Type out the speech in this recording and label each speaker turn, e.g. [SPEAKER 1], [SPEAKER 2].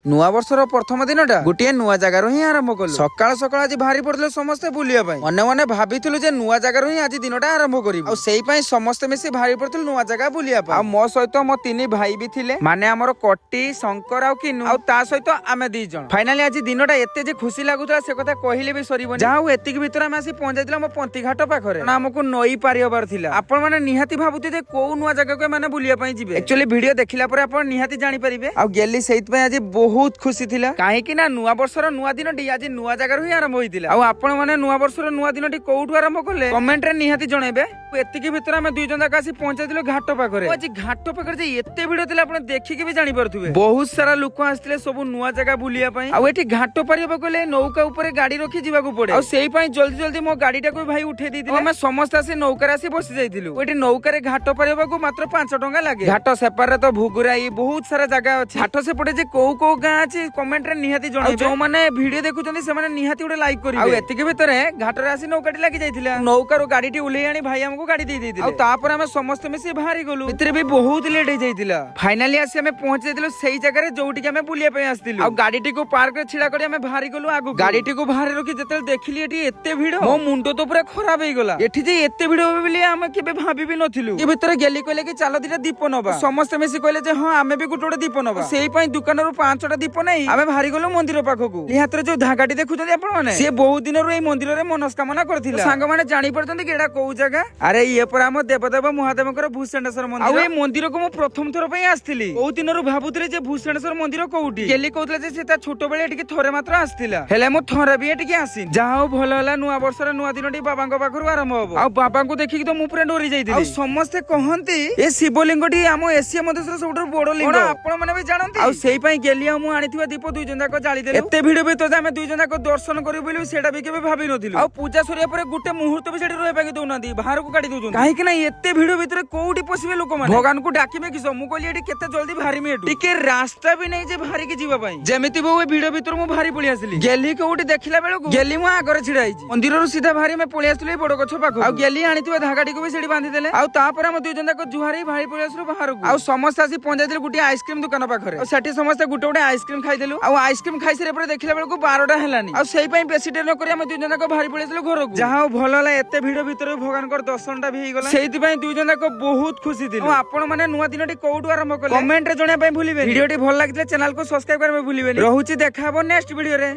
[SPEAKER 1] नुआ वर्षर प्रथम दिनटा गोटे नुआ जगार ही आरंभ कलु। सकाळ सकाळ आज बाहरी पड़े समस्ते बुलिया पाई। मने मने भाबिथिलु जे नुआ जगार ही आज दिनटा आरंभ करिबु। आ सेई पई समस्ते मिसी बाहरी पड़थिलु नुआ जगह बुलिया पाई। आ मो सहित मो तीन भाई भी थिले, माने हमर कट्टी शंकर आ किनु आ ता सहित आमे दी जण। फाइनली आज दिनटा एते जे खुशी लागुतला से कथा कहिले भी सरीबनी। जाऊ एतिक भीतर आमे आसी पहुंच जाइतिला मो पंती घाट पाखरे ना हमकु नई पारि होबार थिला। आपण माने निहाती भाबुते जे को नुआ जगह के माने बुलिया पाई जिवे। एक्चुअली वीडियो देखिला परे आपण निहाती जानि परिबे। आ गेली सेइत पई आज बहुत खुशी थिला काहेकि ना नुआ वर्षर नुआ दिनटी आज नुआ जगार ही आरंभ होइतिला। आ आपण माने नुआ वर्षर नुआ दिनटी कोउठु आरंभ करले कमेंट रे निहाती जणेबे। एतिकी भीतर आमे दुई जन आसी पहुंचाइतिलो घाट पाखरे। आज घाट पाखरे जे एते भिड़ थिला आपण देखिके भी जानि परथुबे। बहुत सारा लोक आस्थिले सब नुआ जगह बुलिया पई। आ एठी घाट पारिबा कोले नौका ऊपर गाड़ी रखी जीवाकू पड़े। आ सेई पई जल्दी जल्दी मो गाड़ीटा को भाई उठे दिथिले। हमें समस्त आसी नौका आसी बसि जाइतिलु। एठी नौका रे घाट पारिबा को मात्र 5 टंका लागे। घाट सेपार रे तो भुगुराई बहुत सारा जगह अछि। घाट सेपटे जे को गां अछि कमेंट रे निहाती जणाइबे। जो माने वीडियो देखुचंदी से माने निहाती उडे लाइक करिवे। आ एतिके भितरे घाट रे आसी नौकाटी लागि जाइतिला। नौका रो गाड़ीटी उले आनी भाई हमको गाड़ी दे देतिले। आ तापर हमें समस्त मिसी बाहरी गलु। भितरे भी बहुत लेट हो जाइतिला। फाइनली आसी हमें पहुंच जाइतिलु सेही जगह रे जोटी के हमें बुलिया पे आस्तिलु। आ गाड़ीटी को पार्क रे छिड़ा करी हमें बाहरी गलु। आगु गाड़ीटी को बाहर रखी जतल देखिली एठी एते भीड़ मो मुंडो तो पूरा खराब हे गला। एठी जे एते भीड़ होबे बोली हमें केबे भाबी भी नथिलु। ए भितरे गेली कहले कि चालो दिटा दीप नबा। समस्त मिसी कहले जे हां हमें भी गुटोडे दीप नबा। सेही पई दुकान रो 5टा दीप नै हमें बाहरी गलु मंदिर पाखकू। ए हाथ रे जो धागाटी देखुछथि आपण माने से बहुत दिन रो ए मंदिर रे मनस्कामना करथिला। सांग माने जानि परथि कि एडा को जगह। अरे ये पर हम देवदेव महादेवकर भूषणेश्वर मंदिर। आ ए मंदिर को मो प्रथम थर पई आस्थिली। बहुत दिन रो भाबुतले जे भूषणेश्वर मंदिर कोउटी। गेली कहतले जे सेता छोटो बेले एटिके थरे मात्र आस्थिला। हेले मो थरे भी एटिके आसी। जाओ भलो होला नुआ वर्षर नुआ दिनटी बाबांको पाखरु आरंभ होबो। आ बाबांको देखि तो मु पूरा डोरी जाइतिली। आ समस्त कहंती ए शिवलिंगटी आम एशिया मध्यस्तर सबटर बड़ लिंग। आपण माने भी जानंती। आ सेही पई गेली हम आनिथिबा दीप दुई जन जाक जाली देलु। एते भिड़ भीतर आमे दुई जन जाक दर्शन करिबु बोली सेटा भी केबे भाबी नथिलु। आ पूजा सरिया परे गुटे मुहूर्त भी सेठी रहबा के दउनांती बाहर को काटी दउछन। काहे कि ना एते भिड़ भीतर कोउटी पसिबे लोक माने भगवान को डाकिबे किसो। मु कहली एठी केते जल्दी भारी मे एठु टिके रास्ता भी नै जे भारी के जीवा पई। जेमिति बो ए भिड़ भीतर मु भारी पळी आसिली। गेली कोउटी देखिला बेलु गेली मु आगर छिडा आइची। मंदिर रो सीधा भारी में पळी आसिली बड़ गछ पाखो। आ गेली आनिथिबा धागाटी को भी सेठी बांधी देले। आ तापर हम दुई जन जाक जुहारी भारी पळी आसलु बाहर को। आ समस्त आसी पहुंचाइतिल गुटी आइसक्रीम दुकान पाखरे। आ सेठी समस्त गुटे गुटे आइसक्रीम खाइ देलु। आ आइसक्रीम खाइ सरे परे देखिला बेलु 12टा हेलानी। आ सेही पई बेसी टे न करी हम दुई जन जाक भारी पळी आसलु घर को। जाहा भलो होला एते भिड़ भीतर भगवान कर दर्शनटा भी हेगला। सेहिति पई दुई जन जाक बहुत खुशी थिलु। आपण माने नुआ दिनटी कोउटु आरंभ कले कमेंट रे जणा पई भूलिबे। वीडियोटी भल लागितले चैनल को सब्सक्राइब करबे भूलिबेनी। रहूची देखा हबो नेक्स्ट वीडियो रे।